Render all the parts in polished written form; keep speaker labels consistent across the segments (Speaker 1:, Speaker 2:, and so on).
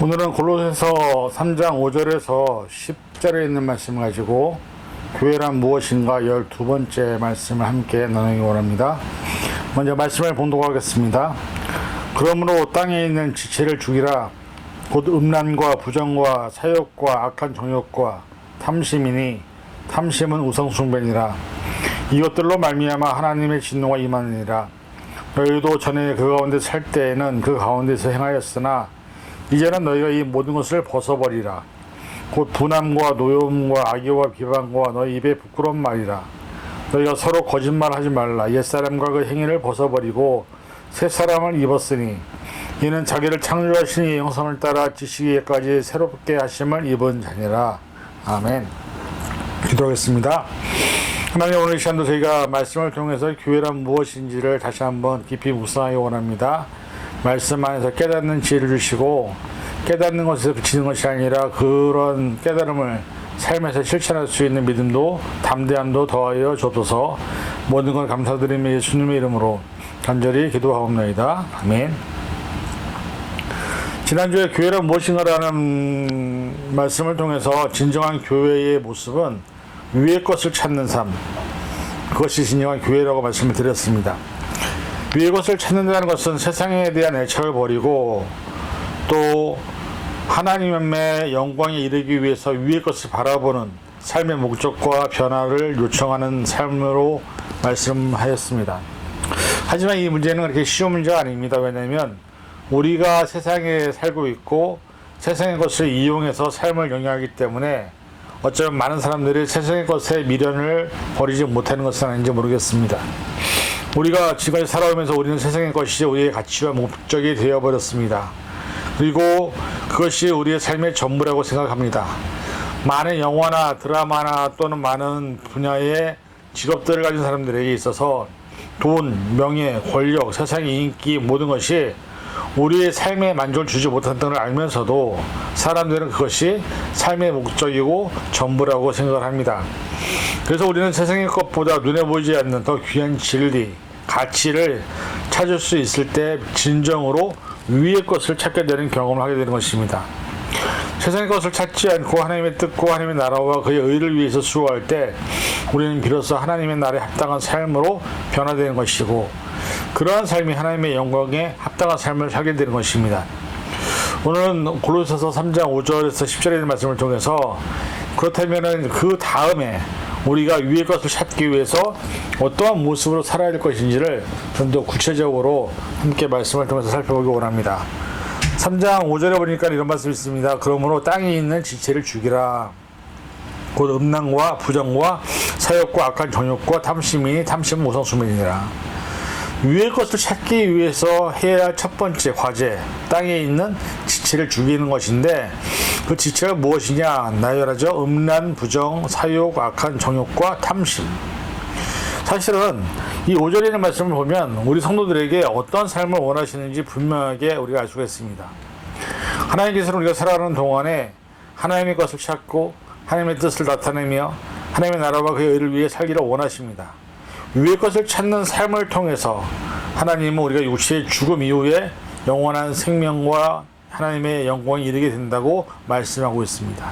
Speaker 1: 오늘은 골로새서 3장 5절에서 10절에 있는 말씀을 가지고 교회란 무엇인가 12번째 말씀을 함께 나누기 원합니다. 먼저 말씀을 봉독하겠습니다. 그러므로 땅에 있는 지체를 죽이라. 곧 음란과 부정과 사욕과 악한 정욕과 탐심이니 탐심은 우상숭배니라. 이것들로 말미암아 하나님의 진노가 임하느니라. 너희도 전에 그 가운데 살 때에는 그 가운데서 행하였으나 이제는 너희가 이 모든 것을 벗어버리라. 곧 분함과 노여움과 악의와 비방과 너희 입에 부끄러운 말이라. 너희가 서로 거짓말하지 말라. 옛사람과 그 행위를 벗어버리고 새 사람을 입었으니 이는 자기를 창조하신 이 형상을 따라 지시기까지 새롭게 하심을 입은 자니라. 아멘. 기도하겠습니다. 하나님, 오늘 이 시간도 저희가 말씀을 통해서 교회란 무엇인지를 다시 한번 깊이 묵상하기 원합니다. 말씀 안에서 깨닫는 지혜를 주시고 깨닫는 것에서 그치는 것이 아니라 그런 깨달음을 삶에서 실천할 수 있는 믿음도 담대함도 더하여 주옵소서. 모든 걸 감사드리며 예수님의 이름으로 간절히 기도하옵나이다. 아멘. 지난주에 교회란 무엇인가라는 말씀을 통해서 진정한 교회의 모습은 위의 것을 찾는 삶, 그것이 진정한 교회라고 말씀을 드렸습니다. 위의 것을 찾는다는 것은 세상에 대한 애착을 버리고 또 하나님의 영광에 이르기 위해서 위의 것을 바라보는 삶의 목적과 변화를 요청하는 삶으로 말씀하였습니다. 하지만 이 문제는 그렇게 쉬운 문제가 아닙니다. 왜냐하면 우리가 세상에 살고 있고 세상의 것을 이용해서 삶을 영위하기 때문에 어쩌면 많은 사람들이 세상의 것에 미련을 버리지 못하는 것은 아닌지 모르겠습니다. 우리가 지금까지 살아오면서 우리는 세상의 것이 우리의 가치와 목적이 되어버렸습니다. 그리고 그것이 우리의 삶의 전부라고 생각합니다. 많은 영화나 드라마나 또는 많은 분야의 직업들을 가진 사람들에게 있어서 돈, 명예, 권력, 세상의 인기 모든 것이 우리의 삶에 만족을 주지 못한다는 걸 알면서도 사람들은 그것이 삶의 목적이고 전부라고 생각을 합니다. 그래서 우리는 세상의 것보다 눈에 보이지 않는 더 귀한 진리, 가치를 찾을 수 있을 때 진정으로 위의 것을 찾게 되는 경험을 하게 되는 것입니다. 세상의 것을 찾지 않고 하나님의 뜻과 하나님의 나라와 그의 의를 위해서 수고할 때 우리는 비로소 하나님의 나라에 합당한 삶으로 변화되는 것이고 그러한 삶이 하나님의 영광에 합당한 삶을 살게 되는 것입니다. 오늘은 골로새서 3장 5절에서 10절에 있는 말씀을 통해서 그렇다면 그 다음에 우리가 위의 것을 찾기 위해서 어떠한 모습으로 살아야 될 것인지를 좀 더 구체적으로 함께 말씀을 통해서 살펴보기 원합니다. 3장 5절에 보니까 이런 말씀이 있습니다. 그러므로 땅에 있는 지체를 죽이라. 곧 음란과 부정과 사욕과 악한 정욕과 탐심이 탐심은 우상숭배니라. 위의 것을 찾기 위해서 해야 할 첫 번째 과제, 땅에 있는 지체를 죽이는 것인데 그 지체가 무엇이냐? 나열하죠. 음란, 부정, 사욕, 악한 정욕과 탐심. 사실은 이 5절에 있는 말씀을 보면 우리 성도들에게 어떤 삶을 원하시는지 분명하게 우리가 알 수가 있습니다. 하나님께서는 우리가 살아가는 동안에 하나님의 것을 찾고 하나님의 뜻을 나타내며 하나님의 나라와 그의 의를 위해 살기를 원하십니다. 위의 것을 찾는 삶을 통해서 하나님은 우리가 육체의 죽음 이후에 영원한 생명과 하나님의 영광에 이르게 된다고 말씀하고 있습니다.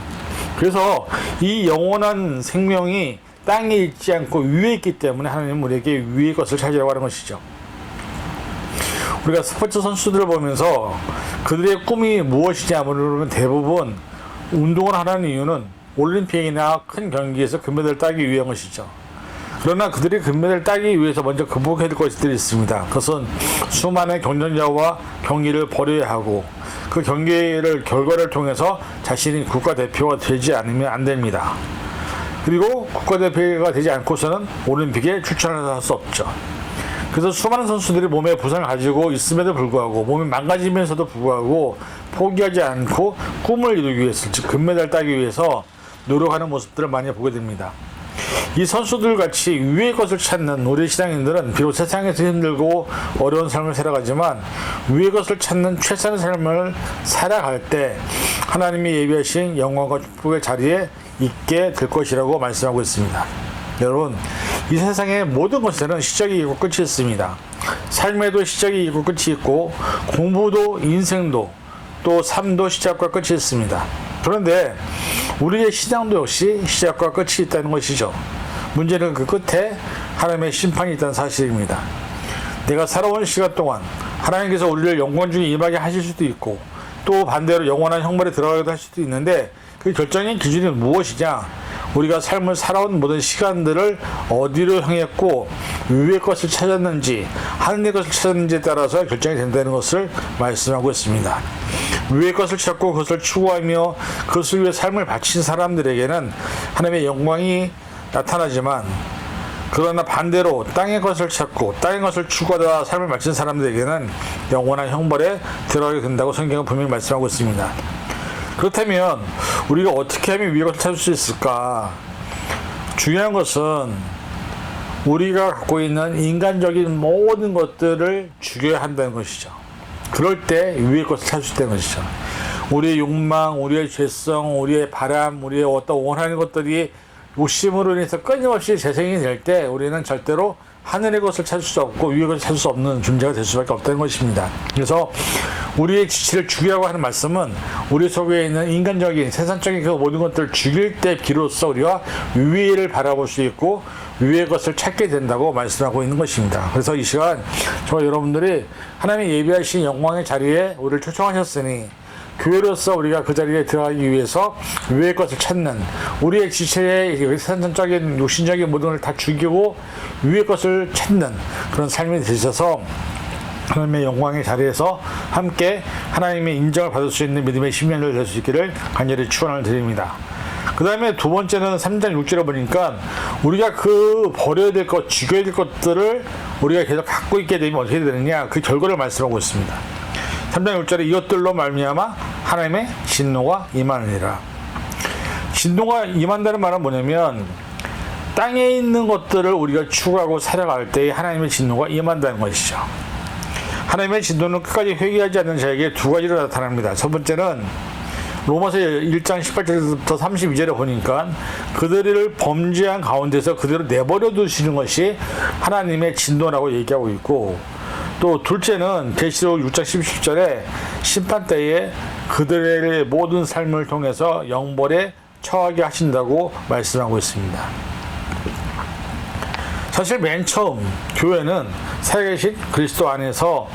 Speaker 1: 그래서 이 영원한 생명이 땅에 있지 않고 위에 있기 때문에 하나님은 우리에게 위의 것을 찾으라고 하는 것이죠. 우리가 스포츠 선수들을 보면서 그들의 꿈이 무엇이냐 물으면 대부분 운동을 하는 이유는 올림픽이나 큰 경기에서 금메달을 따기 위한 것이죠. 그러나 그들이 금메달을 따기 위해서 먼저 극복해야 될 것들이 있습니다. 그것은 수많은 경쟁자와 경기를 벌여야 하고 그 경기를 결과를 통해서 자신이 국가대표가 되지 않으면 안 됩니다. 그리고 국가대표가 되지 않고서는 올림픽에 출전할 수 없죠. 그래서 수많은 선수들이 몸에 부상을 가지고 있음에도 불구하고 몸이 망가지면서도 불구하고 포기하지 않고 꿈을 이루기 위해서, 즉 금메달 따기 위해서 노력하는 모습들을 많이 보게 됩니다. 이 선수들 같이 위의 것을 찾는 우리 신앙인들은 비록 세상에서 힘들고 어려운 삶을 살아가지만 위의 것을 찾는 최선의 삶을 살아갈 때 하나님이 예비하신 영광과 축복의 자리에 있게 될 것이라고 말씀하고 있습니다. 여러분, 이 세상의 모든 것에는 시작이 있고 끝이 있습니다. 삶에도 시작이 있고 끝이 있고 공부도 인생도 또 삶도 시작과 끝이 있습니다. 그런데 우리의 신앙도 역시 시작과 끝이 있다는 것이죠. 문제는 그 끝에 하나님의 심판이 있다는 사실입니다. 내가 살아온 시간 동안 하나님께서 우리를 영광 중에 임하게 하실 수도 있고, 또 반대로 영원한 형벌에 들어가기도 할 수도 있는데, 그 결정적인 기준이 무엇이냐? 우리가 삶을 살아온 모든 시간들을 어디로 향했고 위의 것을 찾았는지 하늘의 것을 찾았는지에 따라서 결정이 된다는 것을 말씀하고 있습니다. 위의 것을 찾고 그것을 추구하며 그것을 위해 삶을 바친 사람들에게는 하나님의 영광이 나타나지만, 그러나 반대로 땅의 것을 찾고 땅의 것을 추구하다 삶을 마친 사람들에게는 영원한 형벌에 들어가게 된다고 성경은 분명히 말씀하고 있습니다. 그렇다면 우리가 어떻게 하면 위의 것을 찾을 수 있을까? 중요한 것은 우리가 갖고 있는 인간적인 모든 것들을 죽여야 한다는 것이죠. 그럴 때 위의 것을 찾을 수 있다는 것이죠. 우리의 욕망, 우리의 죄성, 우리의 바람, 우리의 어떤 원하는 것들이 욕심으로 인해서 끊임없이 재생이 될 때 우리는 절대로 하늘의 것을 찾을 수 없고 위의 것을 찾을 수 없는 존재가 될 수밖에 없다는 것입니다. 그래서 우리의 지체를 죽이라고 하는 말씀은 우리 속에 있는 인간적인 세상적인 그 모든 것들을 죽일 때 비로소 우리가 위를 바라볼 수 있고 위의 것을 찾게 된다고 말씀하고 있는 것입니다. 그래서 이 시간 저와 여러분들이 하나님의 예비하신 영광의 자리에 우리를 초청하셨으니, 교회로서 우리가 그 자리에 들어가기 위해서 위의 것을 찾는, 우리의 지체의 세상적인 육신적인 모든 걸 다 죽이고 위의 것을 찾는 그런 삶이 되셔서 하나님의 영광의 자리에서 함께 하나님의 인정을 받을 수 있는 믿음의 10년을 될 수 있기를 간절히 축원을 드립니다. 그 다음에 두 번째는 3장 6절에 보니까 우리가 그 버려야 될 것, 죽여야 될 것들을 우리가 계속 갖고 있게 되면 어떻게 되느냐, 그 결과를 말씀하고 있습니다. 3장 6절에 이것들로 말미암아 하나님의 진노가 임하느니라. 진노가 임한다는 말은 뭐냐면 땅에 있는 것들을 우리가 추구하고 살아갈 때에 하나님의 진노가 임한다는 것이죠. 하나님의 진노는 끝까지 회개하지 않는 자에게 두 가지로 나타납니다. 첫 번째는 로마서 1장 18절부터 32절에 보니까 그들을 범죄한 가운데서 그대로 내버려 두시는 것이 하나님의 진노라고 얘기하고 있고, 또 둘째는 계시록 6장 17절에 심판 때에 그들의 모든 삶을 통해서 영벌에 처하게 하신다고 말씀하고 있습니다. 사실 맨 처음 교회는 살아계신 그리스도 안에서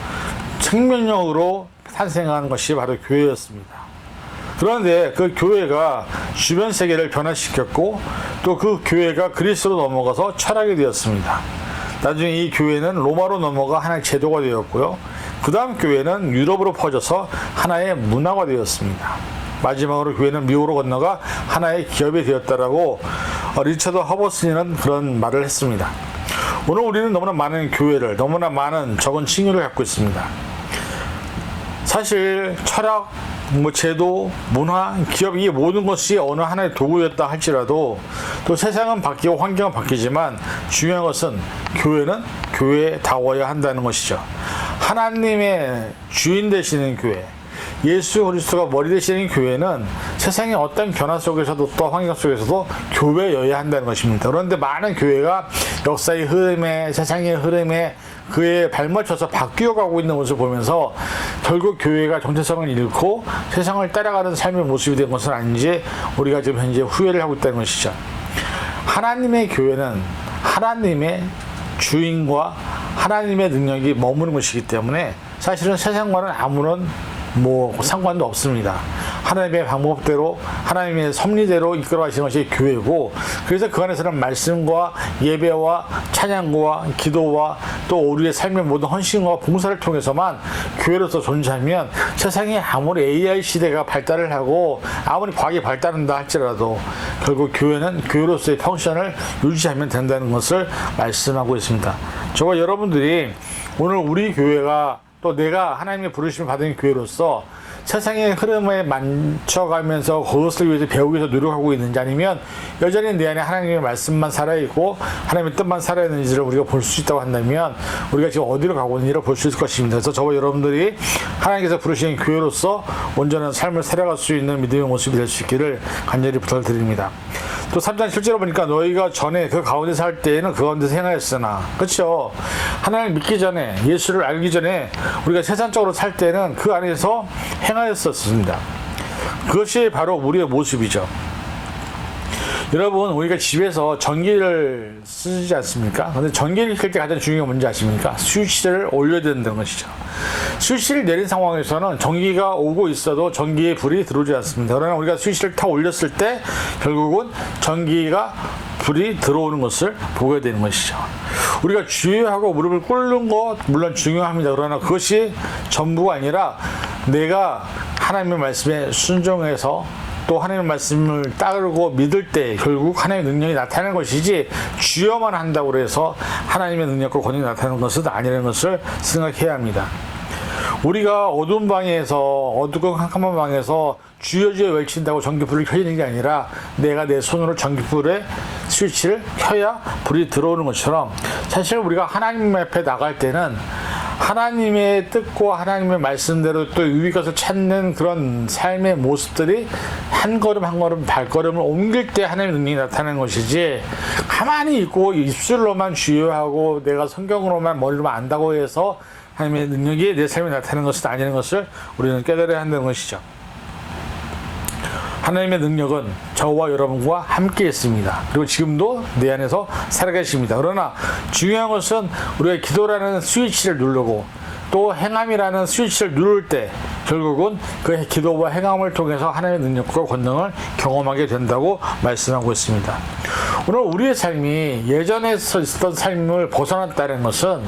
Speaker 1: 생명력으로 탄생한 것이 바로 교회였습니다. 그런데 그 교회가 주변 세계를 변화시켰고, 또 그 교회가 그리스로 넘어가서 철학이 되었습니다. 나중에 이 교회는 로마로 넘어가 하나의 제도가 되었고요. 그 다음 교회는 유럽으로 퍼져서 하나의 문화가 되었습니다. 마지막으로 교회는 미국으로 건너가 하나의 기업이 되었다라고 리처드 허버슨이는 그런 말을 했습니다. 오늘 우리는 너무나 많은 교회를, 너무나 많은 적은 칭의를 갖고 있습니다. 사실 철학, 제도, 문화, 기업, 이 모든 것이 어느 하나의 도구였다 할지라도, 또 세상은 바뀌고 환경은 바뀌지만 중요한 것은 교회는 교회다워야 한다는 것이죠. 하나님의 주인 되시는 교회, 예수 그리스도가 머리 되시는 교회는 세상의 어떤 변화 속에서도 또 환경 속에서도 교회여야 한다는 것입니다. 그런데 많은 교회가 역사의 흐름에, 세상의 흐름에 그에 발맞춰서 바뀌어가고 있는 것을 보면서 결국 교회가 정체성을 잃고 세상을 따라가는 삶의 모습이 된 것은 아닌지 우리가 지금 현재 후회를 하고 있다는 것이죠. 하나님의 교회는 하나님의 주인과 하나님의 능력이 머무는 것이기 때문에 사실은 세상과는 아무런 상관도 없습니다. 하나님의 방법대로, 하나님의 섭리대로 이끌어 가시는 것이 교회고, 그래서 그 안에서는 말씀과 예배와 찬양과 기도와 또 우리의 삶의 모든 헌신과 봉사를 통해서만 교회로서 존재하면, 세상에 아무리 AI 시대가 발달을 하고 아무리 과학이 발달한다 할지라도 결국 교회는 교회로서의 펑션을 유지하면 된다는 것을 말씀하고 있습니다. 저와 여러분들이 오늘 우리 교회가, 또 내가 하나님의 부르심을 받은 교회로서 세상의 흐름에 맞춰가면서 그것을 위해서 배우기 위해서 노력하고 있는지, 아니면 여전히 내 안에 하나님의 말씀만 살아있고 하나님의 뜻만 살아있는지를 우리가 볼 수 있다고 한다면 우리가 지금 어디로 가고 있는지를 볼 수 있을 것입니다. 그래서 저와 여러분들이 하나님께서 부르신 교회로서 온전한 삶을 살아갈 수 있는 믿음의 모습이 될 수 있기를 간절히 부탁드립니다. 또 3장 실제로 보니까 너희가 전에 그 가운데 살 때에는 그 가운데서 행하였으나, 그렇죠? 하나님을 믿기 전에, 예수를 알기 전에 우리가 세상적으로 살 때는 그 안에서 행하였었습니다. 그것이 바로 우리의 모습이죠. 여러분, 우리가 집에서 전기를 쓰지 않습니까? 근데 전기를 켤 때 가장 중요한 게 뭔지 아십니까? 스위치를 올려야 된다는 것이죠. 스위치를 내린 상황에서는 전기가 오고 있어도 전기의 불이 들어오지 않습니다. 그러나 우리가 스위치를 탁 올렸을 때 결국은 전기가 불이 들어오는 것을 보게 되는 것이죠. 우리가 주의하고 무릎을 꿇는 것 물론 중요합니다. 그러나 그것이 전부가 아니라 내가 하나님의 말씀에 순종해서 또 하나님의 말씀을 따르고 믿을 때 결국 하나님의 능력이 나타나는 것이지, 주여만 한다고 해서 하나님의 능력과 권능이 나타나는 것은 아니라는 것을 생각해야 합니다. 우리가 어두운 방에서, 어두운 캄캄한 방에서 주여 주여 외친다고 전기불을 켜지는 게 아니라 내가 내 손으로 전기불에 스위치를 켜야 불이 들어오는 것처럼, 사실 우리가 하나님 앞에 나갈 때는 하나님의 뜻과 하나님의 말씀대로 또 유익 것을 찾는 그런 삶의 모습들이 한 걸음 한 걸음 발걸음을 옮길 때 하나님의 능력이 나타나는 것이지, 가만히 있고 입술로만 주여하고 내가 성경으로만 머리로만 안다고 해서 하나님의 능력이 내 삶에 나타나는 것은 아니라는 것을 우리는 깨달아야 한다는 것이죠. 하나님의 능력은 저와 여러분과 함께 있습니다. 그리고 지금도 내 안에서 살아계십니다. 그러나 중요한 것은 우리가 기도라는 스위치를 누르고 또 행함이라는 스위치를 누를 때 결국은 그 기도와 행함을 통해서 하나님의 능력과 권능을 경험하게 된다고 말씀하고 있습니다. 오늘 우리의 삶이 예전에 있었던 삶을 벗어났다는 것은,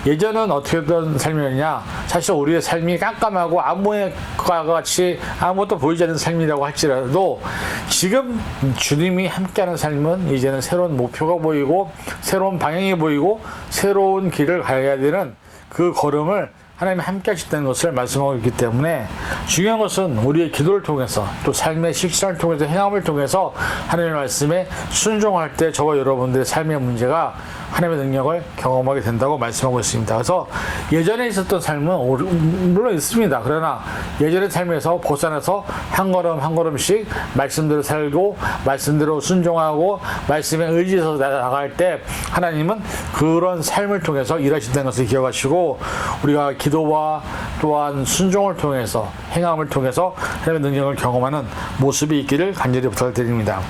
Speaker 1: 예전은 어떻게 된 삶이었냐, 사실 우리의 삶이 깜깜하고 암모과 같이 아무것도 보이지 않는 삶이라고 할지라도 지금 주님이 함께하는 삶은 이제는 새로운 목표가 보이고 새로운 방향이 보이고 새로운 길을 가야 되는 그 걸음을 하나님이 함께 하셨다는 것을 말씀하고 있기 때문에, 중요한 것은 우리의 기도를 통해서 또 삶의 실천을 통해서 행함을 통해서 하나님의 말씀에 순종할 때 저와 여러분들의 삶의 문제가 하나님의 능력을 경험하게 된다고 말씀하고 있습니다. 그래서 예전에 있었던 삶은 물론 있습니다. 그러나 예전의 삶에서 벗어나서 한 걸음 한 걸음씩 말씀대로 살고 말씀대로 순종하고 말씀에 의지해서 나아갈 때 하나님은 그런 삶을 통해서 일하신다는 것을 기억하시고, 우리가 기도와 또한 순종을 통해서 행함을 통해서 하나님의 능력을 경험하는 모습이 있기를 간절히 부탁드립니다.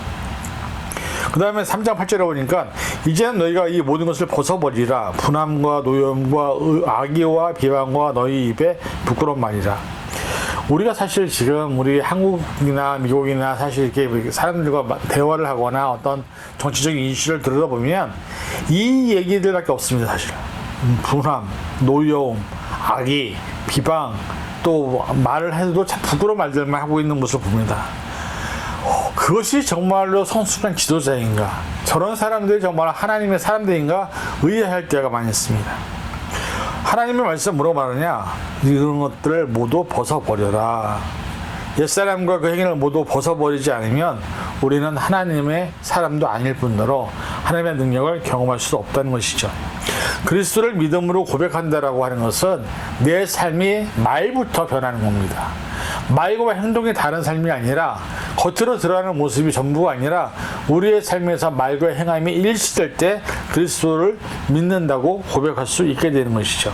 Speaker 1: 그 다음에 3장 8절에 보니까 이제는 너희가 이 모든 것을 벗어버리라. 분함과 노염과 악의와 비방과 너희 입에 부끄러운 말이라. 우리가 사실 지금 우리 한국이나 미국이나 사실 이렇게 사람들과 대화를 하거나 어떤 정치적인 이슈를 들여다보면 이 얘기들밖에 없습니다. 사실 분함, 노여움, 악의, 비방, 또 말을 해도 참 부끄러운 말들만 하고 있는 모습을 봅니다. 그것이 정말로 성숙한 지도자인가, 저런 사람들이 정말 하나님의 사람들인가 의아할 때가 많이 있습니다. 하나님의 말씀 뭐라고 말하냐, 이런 것들을 모두 벗어버려라. 옛사람과 그 행위를 모두 벗어버리지 않으면 우리는 하나님의 사람도 아닐 뿐더러 하나님의 능력을 경험할 수 없다는 것이죠. 그리스도를 믿음으로 고백한다라고 하는 것은 내 삶이 말부터 변하는 겁니다. 말과 행동이 다른 삶이 아니라, 겉으로 드러나는 모습이 전부가 아니라 우리의 삶에서 말과 행함이 일치될 때 그리스도를 믿는다고 고백할 수 있게 되는 것이죠.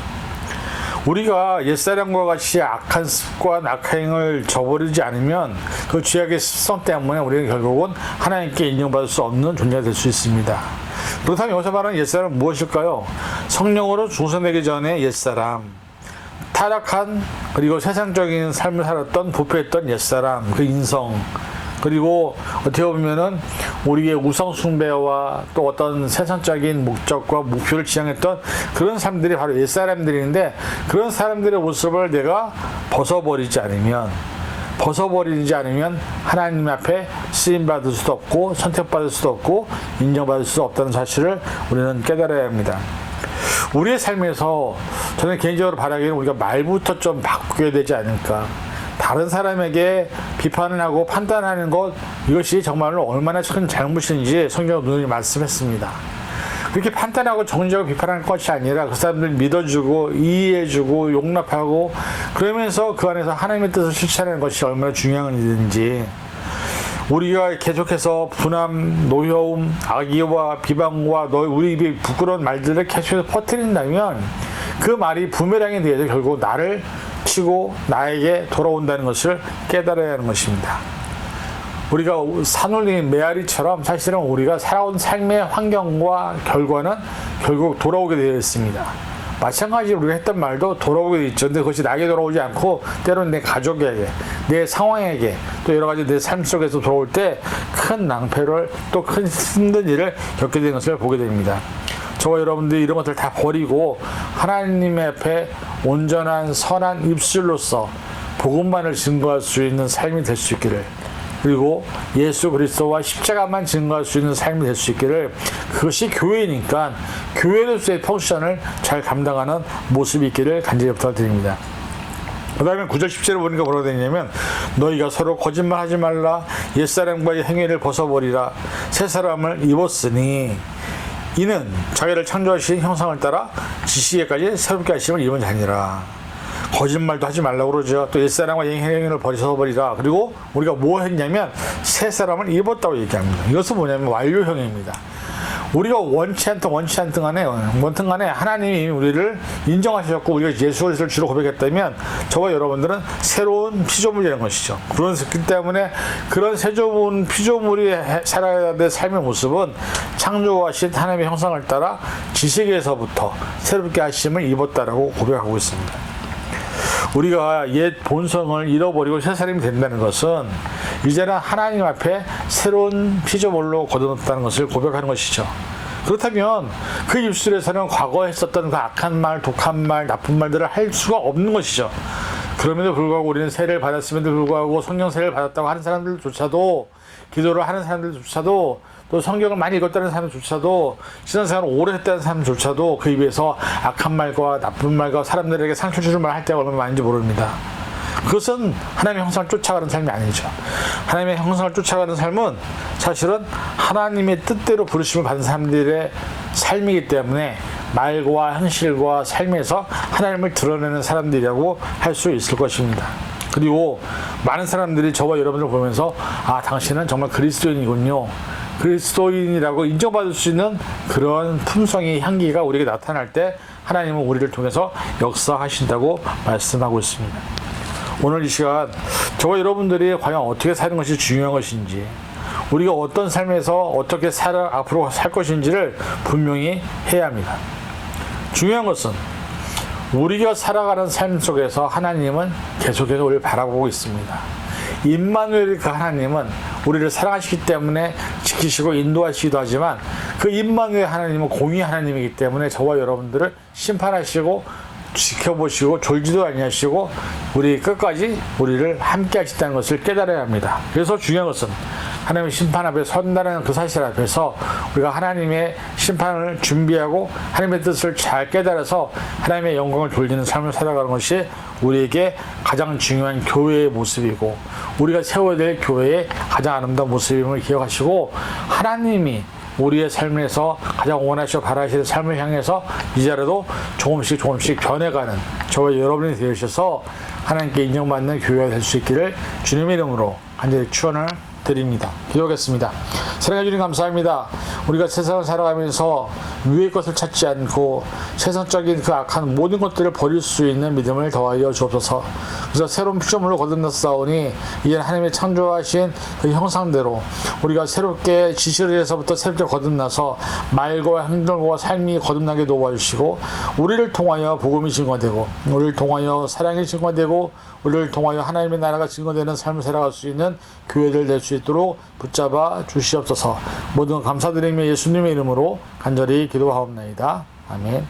Speaker 1: 우리가 옛사람과 같이 악한 습관, 악한 행을 저버리지 않으면 그 죄악의 습성 때문에 우리는 결국은 하나님께 인정받을 수 없는 존재가 될 수 있습니다. 그렇다면 여기서 말하는 옛사람은 무엇일까요? 성령으로 중생되기 전에 옛사람, 타락한 그리고 세상적인 삶을 살았던 부패했던 옛사람, 그 인성, 그리고 어떻게 보면은 우리의 우상 숭배와 또 어떤 세상적인 목적과 목표를 지향했던 그런 사람들이 바로 옛사람들인데, 그런 사람들의 모습을 내가 벗어버리지 않으면 하나님 앞에 쓰임받을 수도 없고 선택받을 수도 없고 인정받을 수도 없다는 사실을 우리는 깨달아야 합니다. 우리의 삶에서 저는 개인적으로 바라기는 우리가 말부터 좀 바꾸게 되지 않을까. 다른 사람에게 비판을 하고 판단하는 것, 이것이 정말로 얼마나 큰 잘못인지 성경은 누누이 말씀했습니다. 그렇게 판단하고 정죄하고 비판하는 것이 아니라 그 사람들 믿어주고 이해해주고 용납하고 그러면서 그 안에서 하나님의 뜻을 실천하는 것이 얼마나 중요한 일인지, 우리가 계속해서 분함, 노여움, 악의와 비방과 우리 입이 부끄러운 말들을 계속해서 퍼뜨린다면 그 말이 부메랑에 대해서 결국 나를 치고 나에게 돌아온다는 것을 깨달아야 하는 것입니다. 우리가 산울린 메아리처럼 사실은 우리가 살아온 삶의 환경과 결과는 결국 돌아오게 되어 있습니다. 마찬가지로 우리가 했던 말도 돌아오게 되어 있죠. 근데 그것이 나에게 돌아오지 않고 때로는 내 가족에게, 내 상황에게, 또 여러 가지 내 삶 속에서 돌아올 때 큰 낭패를, 또 큰 힘든 일을 겪게 되는 것을 보게 됩니다. 저와 여러분들이 이런 것들 다 버리고 하나님 앞에 온전한 선한 입술로서 복음만을 증거할 수 있는 삶이 될 수 있기를, 그리고 예수 그리스도와 십자가만 증거할 수 있는 삶이 될 수 있기를, 그것이 교회니까 교회로서의 펑션을 잘 감당하는 모습이 있기를 간절히 부탁드립니다. 그 다음에 9절 10절을 보니까 뭐라고 되냐면, 너희가 서로 거짓말하지 말라. 옛사람과의 행위를 벗어버리라. 새 사람을 입었으니 이는 자기를 창조하신 형상을 따라 지시에까지 새롭게 하심을 입은 자니라. 거짓말도 하지 말라고 그러죠. 또 옛사람과 행위를 벗어버리라. 그리고 우리가 뭐 했냐면 새 사람을 입었다고 얘기합니다. 이것은 뭐냐면 완료형입니다. 우리가 원치 않든 간에 하나님이 우리를 인정하셨고 우리가 예수 그리스도를 주로 고백했다면 저와 여러분들은 새로운 피조물이라는 것이죠. 그렇기 때문에 그런 새로운 피조물이 살아야 될 삶의 모습은 창조하신 하나님의 형상을 따라 지식에서부터 새롭게 하심을 입었다라고 고백하고 있습니다. 우리가 옛 본성을 잃어버리고 새 사람이 된다는 것은 이제는 하나님 앞에 새로운 피조물로 거듭났다는 것을 고백하는 것이죠. 그렇다면 그 입술에서는 과거에 했었던 그 악한 말, 독한 말, 나쁜 말들을 할 수가 없는 것이죠. 그럼에도 불구하고 우리는 세례를 받았음에도 불구하고 성령 세례를 받았다고 하는 사람들조차도, 기도를 하는 사람들조차도, 또 성경을 많이 읽었다는 사람조차도, 신앙생활을 오래 했다는 사람조차도 그 입에서 악한 말과 나쁜 말과 사람들에게 상처 주는 말 할 때가 얼마나 많은지 모릅니다. 그것은 하나님의 형상을 쫓아가는 삶이 아니죠. 하나님의 형상을 쫓아가는 삶은 사실은 하나님의 뜻대로 부르심을 받은 사람들의 삶이기 때문에 말과 행실과 삶에서 하나님을 드러내는 사람들이라고 할 수 있을 것입니다. 그리고 많은 사람들이 저와 여러분을 보면서 아, 당신은 정말 그리스도인이군요, 그리스도인이라고 인정받을 수 있는 그런 품성의 향기가 우리에게 나타날 때 하나님은 우리를 통해서 역사하신다고 말씀하고 있습니다. 오늘 이 시간 저와 여러분들이 과연 어떻게 사는 것이 중요한 것인지, 우리가 어떤 삶에서 어떻게 앞으로 살 것인지를 분명히 해야 합니다. 중요한 것은 우리가 살아가는 삶 속에서 하나님은 계속해서 우리를 바라보고 있습니다. 임마누엘 그 하나님은 우리를 사랑하시기 때문에 지키시고 인도하시기도 하지만 그 임마누엘 하나님은 공의 하나님이기 때문에 저와 여러분들을 심판하시고 지켜보시고 졸지도 아니하시고 우리 끝까지 우리를 함께 하신다는 것을 깨달아야 합니다. 그래서 중요한 것은 하나님의 심판 앞에 선다는 그 사실 앞에서 우리가 하나님의 심판을 준비하고 하나님의 뜻을 잘 깨달아서 하나님의 영광을 돌리는 삶을 살아가는 것이 우리에게 가장 중요한 교회의 모습이고 우리가 세워야 될 교회의 가장 아름다운 모습임을 기억하시고, 하나님이 우리의 삶에서 가장 원하시고 바라시는 삶을 향해서 이제라도 조금씩 변해가는 저와 여러분이 되셔서 하나님께 인정받는 교회가 될 수 있기를 주님의 이름으로 간절히 축원을 드립니다. 기도하겠습니다. 사랑해 주님 감사합니다. 우리가 세상을 살아가면서 위의 것을 찾지 않고 세상적인 그 악한 모든 것들을 버릴 수 있는 믿음을 더하여 주옵소서. 그래서 새로운 피조물로 거듭났사오니 이제 하나님의 창조하신 그 형상대로 우리가 새롭게 지식에서부터 새롭게 거듭나서 말과 행동과 삶이 거듭나게 도와주시고, 우리를 통하여 복음이 증거되고, 우리를 통하여 사랑이 증거되고, 우리를 통하여 하나님의 나라가 증거되는 삶을 살아갈 수 있는 교회들 될 수 있도록 붙잡아 주시옵소서. 모든 감사드리며 예수님의 이름으로 간절히 기도하옵나이다. 아멘.